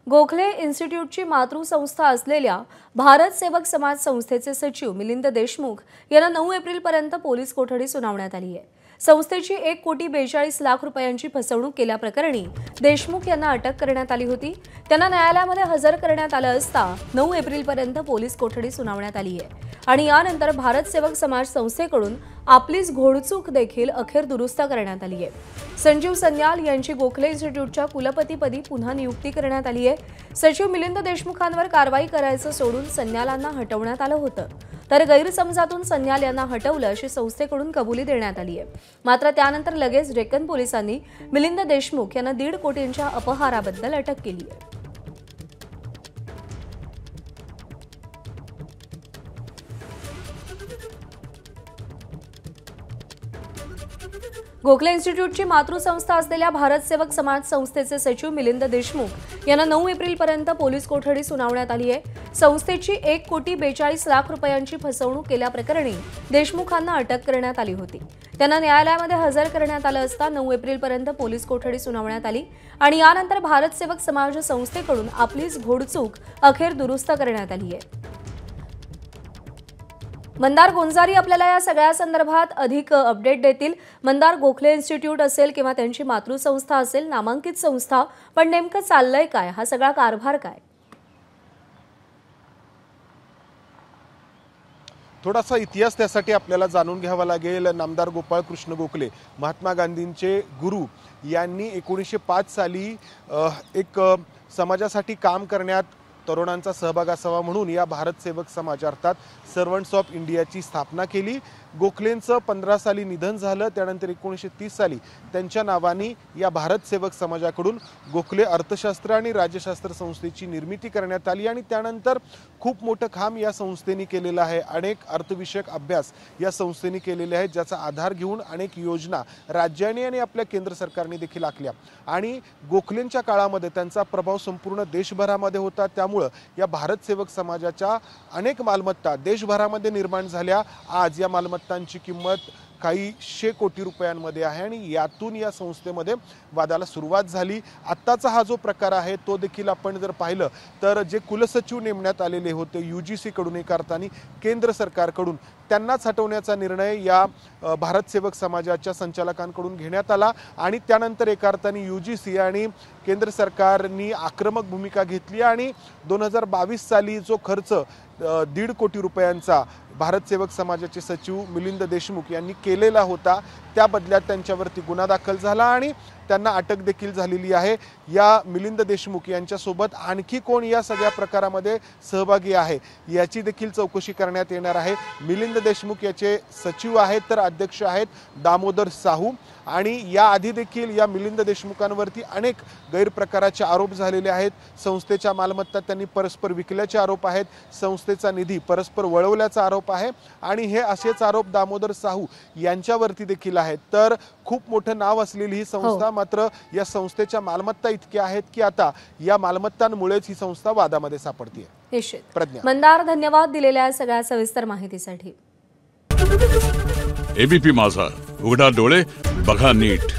गोखले इन्स्टिट्यूटची मातृसंस्था असलेल्या भारत सेवक समाज संस्थेचे सचिव मिलिंद देशमुख यांना 9 एप्रिलपर्यंत पोलीस कोठडी सुनावण्यात आली आहे। संस्थेची 1,42,00,000 रुपयांची फसवणूक केल्याप्रकरणी देशमुख यांना अटक करण्यात आली होती। त्यांना न्यायालयामध्ये हजर करण्यात आलं असता 9 एप्रिलपर्यंत पोलीस कोठडी सुनावण्यात आली आहे आणि यानंतर भारत सेवक समाज संस्थेकडून आपलीच घोडचूक देखील अखेर दुरुस्त करण्यात आली आहे। संजीव सन्याल यांची गोखले इन्स्टिट्यूटच्या कुलपतीपदी पुन्हा नियुक्ती करण्यात आली आहे। सचिव मिलिंद देशमुखांवर कारवाई करायचं सोडून सन्यालांना हटवण्यात आलं होतं, तर गैरसमजातून सन्याल यांना हटवलं अशी संस्थेकडून कबुली देण्यात आली आहे। मात्र त्यानंतर लगेच डेक्कन पोलिसांनी मिलिंद देशमुख यांना 1.5 कोटींच्या अपहाराबद्दल अटक केली आहे। गोखले इन्स्टिट्यूटची मातृसंस्था असलेल्या भारत सेवक समाज संस्थेचे सचिव मिलिंद देशमुख यांना 9 एप्रिलपर्यंत पोलीस कोठडी सुनावण्यात आली आहे। संस्थेची 1,42,00,000 रुपयांची फसवणूक केल्याप्रकरणी देशमुखांना अटक करण्यात आली होती। त्यांना न्यायालयामध्ये हजर करण्यात आलं असता 9 एप्रिलपर्यंत पोलीस कोठडी सुनावण्यात आली आणि यानंतर भारत सेवक समाज संस्थेकडून आपलीच घोडचूक अखेर दुरुस्त करण्यात आली आहे। मंदार गोंजारी आपल्याला या सगळ्या संदर्भात अधिक अपडेट देतील। मंदार, गोखले इन्स्टिट्यूट असेल किंवा त्यांची मातृसंस्था असेल, नामांकित संस्था, पण नेमकं चाललंय काय, हा सगळा कारभार काय? थोडासा इतिहास त्यासाठी आपल्याला जाणून घ्यावा लागेल। नामदार गोपाळ कृष्ण गोखले, महात्मा गांधींचे गुरु, यांनी 1905 साली एक समाजासाठी काम करण्यात तरुणांचा सहभाग असावा म्हणून या भारत सेवक समाज अर्थात सर्वंट्स ऑफ इंडियाची स्थापना केली। गोखलेंचं 15 साली निधन झालं। त्यानंतर 1930 साली त्यांच्या नावाने या भारत सेवक समाजाकडून गोखले अर्थशास्त्र आणि राज्यशास्त्र संस्थेची निर्मिती करण्यात आली आणि त्यानंतर खूप मोठं काम या संस्थेने केलेलं आहे। अनेक अर्थविषयक अभ्यास या संस्थेने केलेले आहेत, ज्याचा आधार घेऊन अनेक योजना राज्याने आणि आपल्या केंद्र सरकारने देखील आखल्या आणि गोखलेंच्या काळामध्ये त्यांचा प्रभाव संपूर्ण देशभरामध्ये होता। त्यामुळे या भारत सेवक समाजाच्या अनेक मालमत्ता देशभरामध्ये निर्माण झाल्या। आज या मालमत्तांची किंमत काही 100 कोटी रुपयांमध्ये आहे आणि यातून या संस्थेमध्ये वादाला सुरुवात झाली। आत्ताचा हा जो प्रकार आहे तो देखील आपण जर पाहिलं तर जे कुलसचिव नेमण्यात आलेले होते UGC कडून एका अर्थाने केंद्र सरकारकडून, त्यांनाच हटवण्याचा निर्णय या भारत सेवक समाजाच्या संचालकांकडून घेण्यात आला आणि त्यानंतर एका अर्थाने UGC आणि केंद्र सरकारने आक्रमक भूमिका घेतली आणि 2022 साली जो खर्च 1.5 कोटी रुपयांचा भारत सेवक समाजाचे सचिव मिलिंद देशमुख यांनी केलेला होता, त्या बदल्यात त्यांच्यावरती गुन्हा दाखल झाला आणि त्यांना अटक देखील झालेली आहे। या मिलिंद देशमुख यांच्यासोबत आणखी कोण या सगळ्या प्रकारामध्ये सहभागी आहे याची देखील चौकशी करण्यात येणार आहे। मिलिंद देशमुख याचे सचिव आहेत तर अध्यक्ष आहेत दामोदर साहू आणि याआधी देखील या मिलिंद देशमुखांवरती अनेक गैरप्रकाराचे आरोप झालेले आहेत। संस्थेच्या मालमत्ता त्यांनी परस्पर विकल्याचे आरोप आहेत, संस्थेचा निधी परस्पर वळवल्याचा आरोप आहे आणि हे असेच आरोप दामोदर साहू यांच्यावरती देखील आहेत। तर खूप मोठं नाव असलेली ही संस्था, मात्र या संस्थेच्या मालमत्ता इतक्या आहेत की आता या मालमत्तांमुळेच ही संस्था वादामध्ये सापडते। निश्चित। प्रज्ञा, मंदार, धन्यवाद दिलेल्या सगळ्या सविस्तर माहितीसाठी। ABP माझा, उघडा डोळे बघा नीट।